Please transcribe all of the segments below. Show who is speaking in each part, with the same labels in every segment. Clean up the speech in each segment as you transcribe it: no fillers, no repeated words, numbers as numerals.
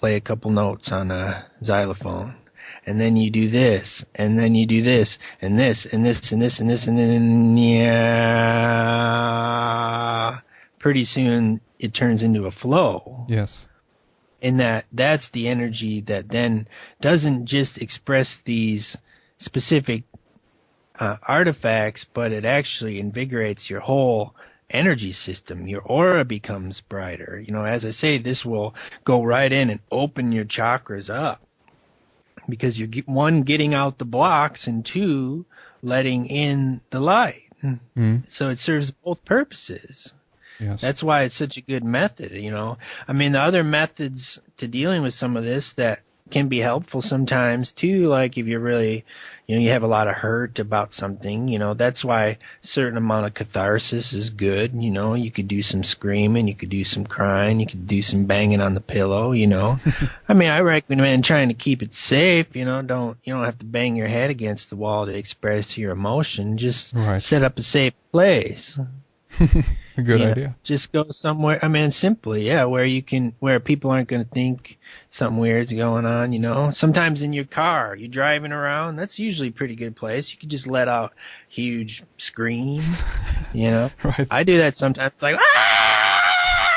Speaker 1: play a couple notes on a xylophone. And then you do this, and then you do this, and this, and this, and this, and this, and then, yeah, pretty soon it turns into a flow.
Speaker 2: Yes.
Speaker 1: And that's the energy that then doesn't just express these specific artifacts, but it actually invigorates your whole energy system. Your aura becomes brighter. As I say, this will go right in and open your chakras up. Because you're, one, getting out the blocks, and two, letting in the light.
Speaker 2: Mm.
Speaker 1: So it serves both purposes.
Speaker 2: Yes.
Speaker 1: That's why it's such a good method, The other methods to dealing with some of this that can be helpful sometimes too, like if you're really, you have a lot of hurt about something, that's why a certain amount of catharsis is good. You could do some screaming, you could do some crying, you could do some banging on the pillow, I recommend trying to keep it safe, you don't have to bang your head against the wall to express your emotion. Just set up a safe place.
Speaker 2: A good idea.
Speaker 1: Just go somewhere. Simply, where people aren't going to think something weird's going on. Sometimes in your car, you're driving around. That's usually a pretty good place. You could just let out huge scream.
Speaker 2: Right.
Speaker 1: I do that sometimes. Like, ah!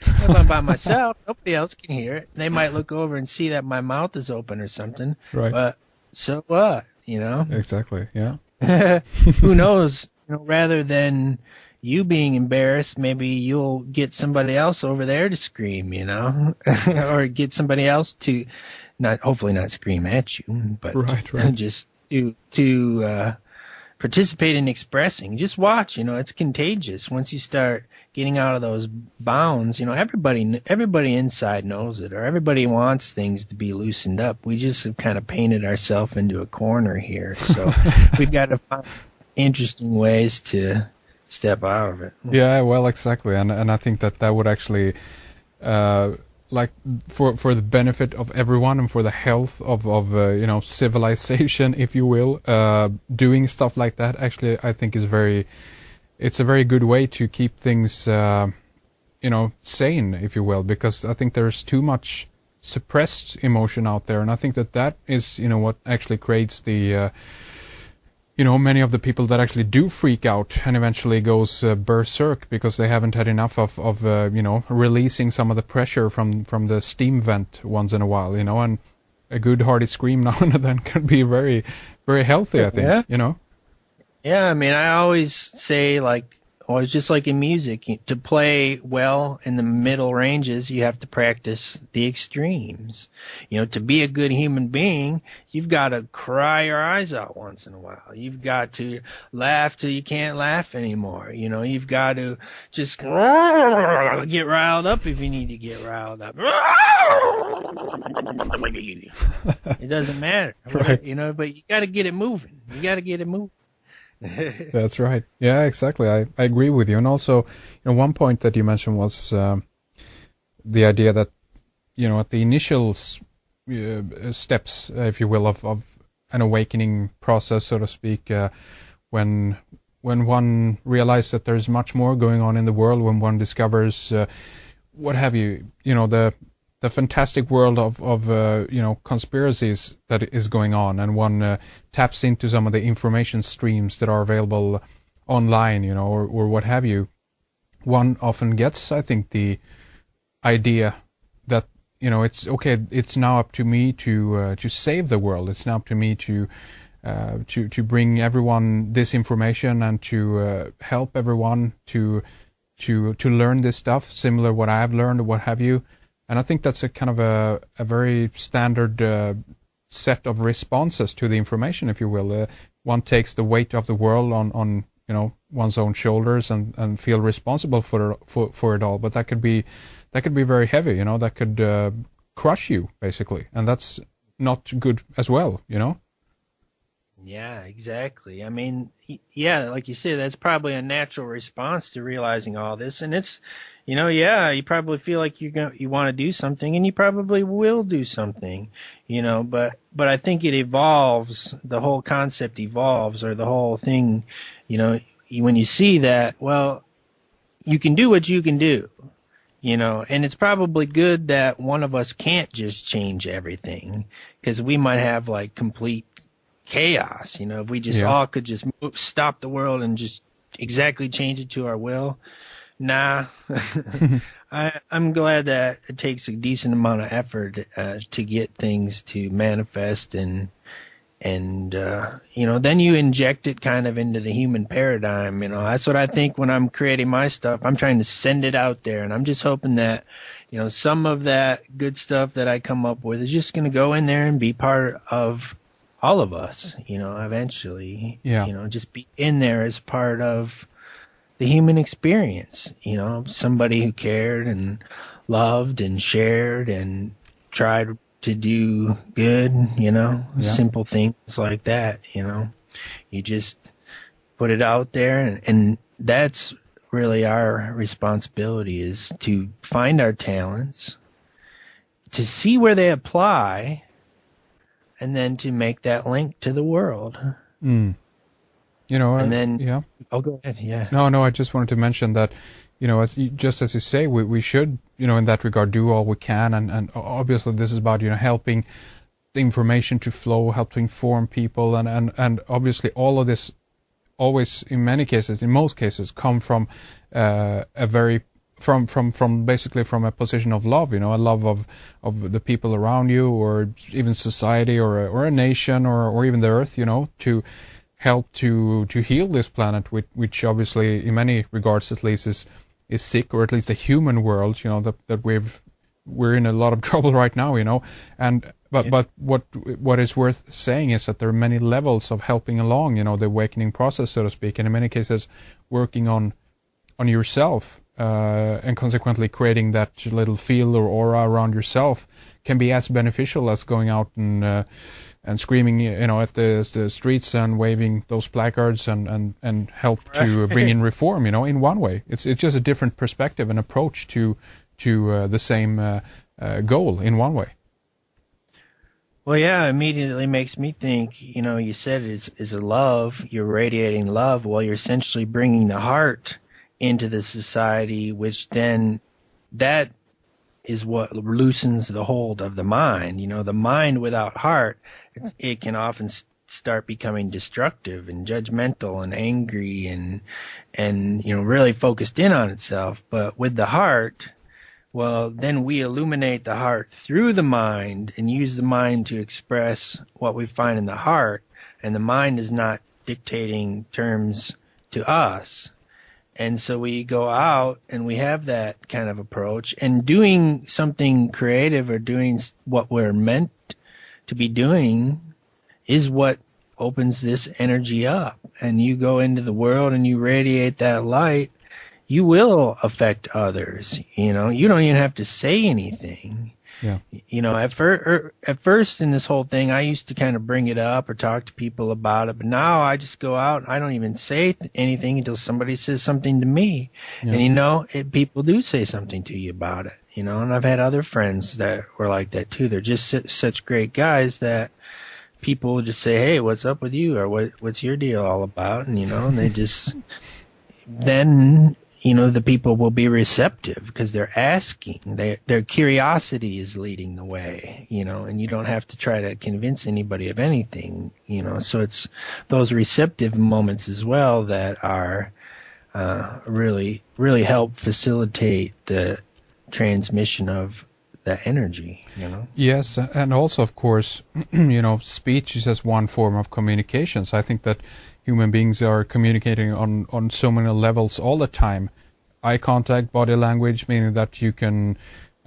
Speaker 1: If I'm by myself, nobody else can hear it. They might look over and see that my mouth is open or something.
Speaker 2: Right.
Speaker 1: But so what?
Speaker 2: Exactly. Yeah.
Speaker 1: Who knows? Rather than you being embarrassed, maybe you'll get somebody else over there to scream, or get somebody else to hopefully not scream at you, but
Speaker 2: right.
Speaker 1: just to participate in expressing. Just watch, it's contagious. Once you start getting out of those bounds, everybody inside knows it, or everybody wants things to be loosened up. We just have kind of painted ourselves into a corner here. So we've got to find interesting ways to step out of it.
Speaker 2: Yeah, well, exactly, and I think that would actually, like for the benefit of everyone and for the health of civilization, if you will, doing stuff like that actually I think it's a very good way to keep things sane, if you will, because I think there's too much suppressed emotion out there, and I think that is what actually creates the many of the people that actually do freak out and eventually goes berserk because they haven't had enough of releasing some of the pressure from the steam vent once in a while, and a good hearty scream now and then can be very, very healthy, I think,
Speaker 1: Yeah, I always say, it's just like in music, to play well in the middle ranges, you have to practice the extremes. To be a good human being, you've got to cry your eyes out once in a while. You've got to laugh till you can't laugh anymore. You've got to just get riled up if you need to get riled up. It doesn't matter.
Speaker 2: Right.
Speaker 1: But you got to get it moving.
Speaker 2: That's right. Yeah, exactly. I agree with you. And also, one point that you mentioned was the idea that, at the initial steps, if you will, of an awakening process, so to speak, when one realizes that there's much more going on in the world, when one discovers, what have you, the fantastic world of conspiracies that is going on, and one taps into some of the information streams that are available online, or what have you, one often gets, I think, the idea that it's okay. It's now up to me to save the world. It's now up to me to bring everyone this information and to help everyone to learn this stuff, similar what I've learned or what have you. And I think that's a kind of a very standard set of responses to the information, if you will. One takes the weight of the world on one's own shoulders and feel responsible for it all. But that could be very heavy, that could crush you basically, and that's not good as well,
Speaker 1: Yeah, exactly. Like you said, that's probably a natural response to realizing all this, and it's. You probably feel like you want to do something, and you probably will do something, but I think it evolves, the whole concept evolves, or the whole thing, when you see that, well, you can do what you can do, and it's probably good that one of us can't just change everything, because we might have like complete chaos. If we just all could just stop the world and just exactly change it to our will. Nah, I'm glad that it takes a decent amount of effort to get things to manifest, and then you inject it kind of into the human paradigm. That's what I think when I'm creating my stuff. I'm trying to send it out there, and I'm just hoping that some of that good stuff that I come up with is just going to go in there and be part of all of us, eventually. Just be in there as part of the human experience, somebody who cared and loved and shared and tried to do good, simple things like that, you just put it out there, and that's really our responsibility, is to find our talents, to see where they apply, and then to make that link to the world. And then, oh, go ahead. Yeah.
Speaker 2: No, I just wanted to mention that, as you say, we should, in that regard, do all we can, and obviously this is about, helping the information to flow, help to inform people, and obviously all of this always, in most cases, come from basically from a position of love, a love of the people around you, or even society, or a nation, or even the earth, to help to heal this planet, which obviously, in many regards at least, is sick, or at least the human world, that we're in a lot of trouble right now, but what is worth saying is that there are many levels of helping along, the awakening process, so to speak, and in many cases working on yourself, and consequently creating that little field or aura around yourself can be as beneficial as going out and screaming, at the streets and waving those placards and help to bring in reform, in one way. It's just a different perspective and approach to the same goal in one way.
Speaker 1: Well, yeah, immediately makes me think, you said it is a love, you're radiating love. Well, you're essentially bringing the heart into the society, which then that is what loosens the hold of the mind. The mind without heart, it can often start becoming destructive and judgmental and angry and really focused in on itself. But with the heart, well, then we illuminate the heart through the mind and use the mind to express what we find in the heart, and the mind is not dictating terms to us. And so we go out and we have that kind of approach, and doing something creative or doing what we're meant to be doing is what opens this energy up. And you go into the world and you radiate that light, you will affect others. You don't even have to say anything.
Speaker 2: Yeah.
Speaker 1: At first in this whole thing, I used to kind of bring it up or talk to people about it, but now I just go out and I don't even say anything until somebody says something to me. Yeah. And people do say something to you about it, and I've had other friends that were like that too. They're just such great guys that people just say, "Hey, what's up with you?" or "What's your deal all about?" And and they just then the people will be receptive because they're asking. Their curiosity is leading the way, and you don't have to try to convince anybody of anything, So it's those receptive moments as well that are really, really help facilitate the transmission of that energy,
Speaker 2: Yes, and also, of course, speech is just one form of communication. So I think that human beings are communicating on so many levels all the time. Eye contact, body language, meaning that you can,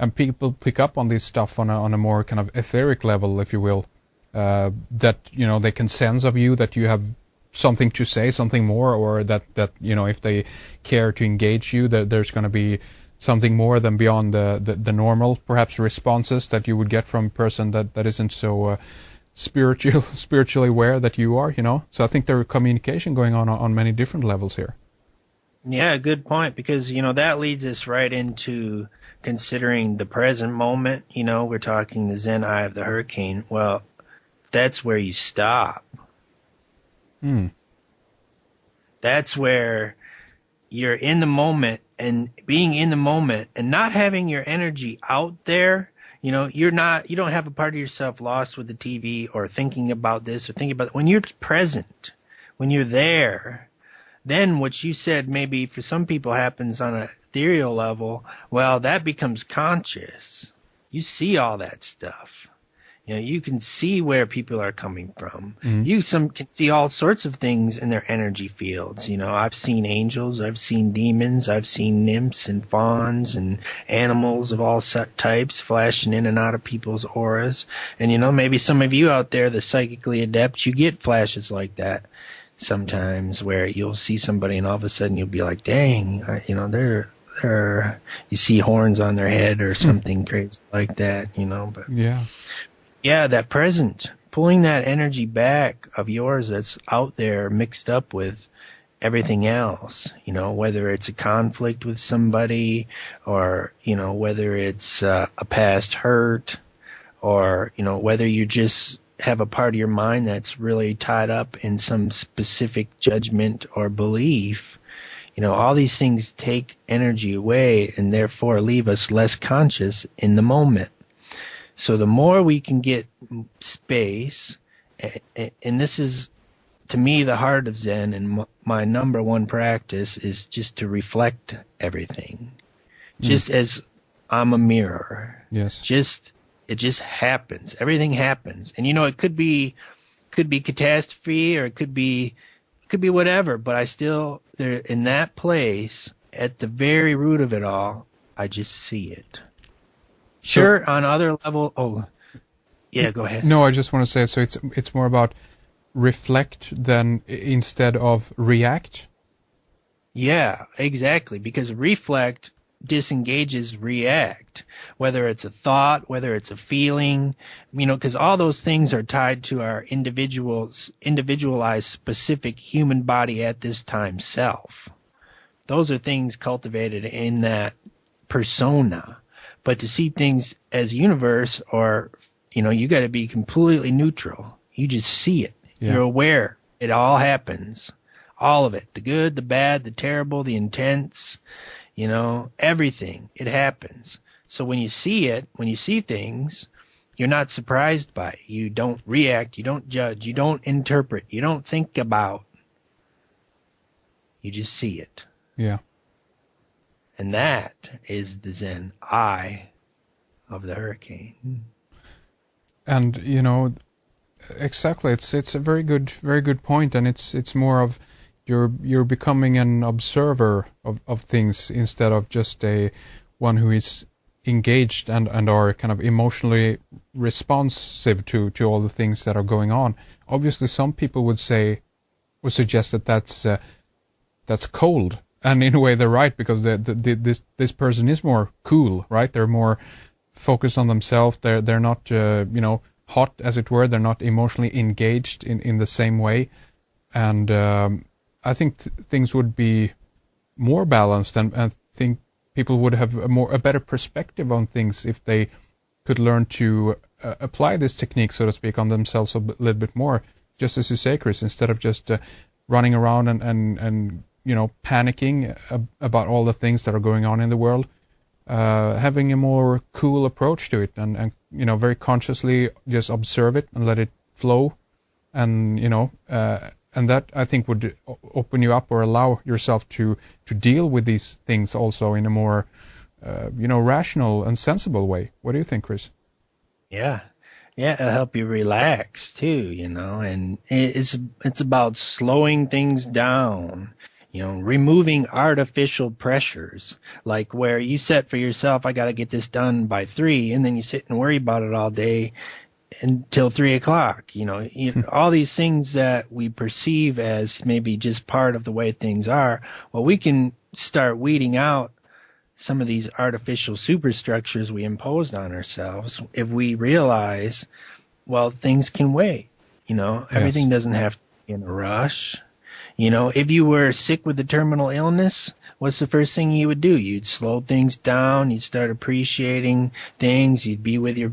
Speaker 2: and people pick up on this stuff on a more kind of etheric level, if you will, that they can sense of you that you have something to say, something more, or that if they care to engage you, that there's going to be something more than beyond the normal, perhaps, responses that you would get from a person that isn't so spiritually aware that you are, So I think there is communication going on many different levels here.
Speaker 1: Yeah, good point, because, that leads us right into considering the present moment. We're talking the Zen eye of the hurricane. Well, that's where you stop. That's where you're in the moment and being in the moment and not having your energy out there. You know, you don't have a part of yourself lost with the TV or thinking about this or thinking about, when you're present, when you're there, then what you said maybe for some people happens on a ethereal level. Well, that becomes conscious. You see all that stuff. You know, you can see where people are coming from.
Speaker 2: Mm-hmm.
Speaker 1: You can see all sorts of things in their energy fields. You know, I've seen angels, I've seen demons, I've seen nymphs and fauns and animals of all types flashing in and out of people's auras. And, you know, maybe some of you out there, the psychically adept, you get flashes like that sometimes where you'll see somebody and all of a sudden you'll be like, dang, you know, they're you see horns on their head or something crazy like that, you know. But yeah, that present, pulling that energy back of yours that's out there mixed up with everything else, you know, whether it's a conflict with somebody or, you know, whether it's a past hurt or, you know, whether you just have a part of your mind that's really tied up in some specific judgment or belief. You know, all these things take energy away and therefore leave us less conscious in the moment. So the more we can get space, and this is, to me, the heart of Zen, and my number one practice is just to reflect everything. Just as I'm a mirror.
Speaker 2: Yes.
Speaker 1: It just happens. Everything happens. And, you know, it could be catastrophe or it could be whatever, but I still, there in that place, at the very root of it all, I just see it. Sure, on other level. Oh, yeah, go ahead.
Speaker 2: No, I just want to say, so it's more about reflect than instead of react.
Speaker 1: Yeah, exactly. Because reflect disengages react, whether it's a thought, whether it's a feeling, you know, because all those things are tied to our individualized specific human body at this time self. Those are things cultivated in that persona. But to see things as universe, or, you know, you got to be completely neutral. You just see it. Yeah. You're aware. It all happens. All of it. The good, the bad, the terrible, the intense, you know, everything. It happens. So when you see it, when you see things, you're not surprised by it. You don't react. You don't judge. You don't interpret. You don't think about. You just see it.
Speaker 2: Yeah.
Speaker 1: And that is the Zen eye of the hurricane.
Speaker 2: And, you know, exactly, it's a very good point, and it's more of you're becoming an observer of things instead of just one who is engaged and are kind of emotionally responsive to all the things that are going on. Obviously, some people would suggest that that's cold. And in a way, they're right, because this person is more cool, right? They're more focused on themselves. They're not, you know, hot, as it were. They're not emotionally engaged in the same way. And I think things would be more balanced, and I think people would have a better perspective on things if they could learn to apply this technique, so to speak, on themselves a little bit more. Just as you say, Chris, instead of just running around and you know, panicking about all the things that are going on in the world, having a more cool approach to it, and you know, very consciously just observe it and let it flow, and you know, and that, I think, would open you up or allow yourself to deal with these things also in a more you know, rational and sensible way. What do you think, Chris?
Speaker 1: Yeah, it'll help you relax too, you know, and it's about slowing things down. You know, removing artificial pressures, like where you set for yourself, I got to get this done by 3, and then you sit and worry about it all day until 3 o'clock. You know, all these things that we perceive as maybe just part of the way things are. Well, we can start weeding out some of these artificial superstructures we imposed on ourselves if we realize, well, things can wait. You know, everything doesn't have to be in a rush. You know, if you were sick with a terminal illness, what's the first thing you would do? You'd slow things down. You'd start appreciating things. You'd be with your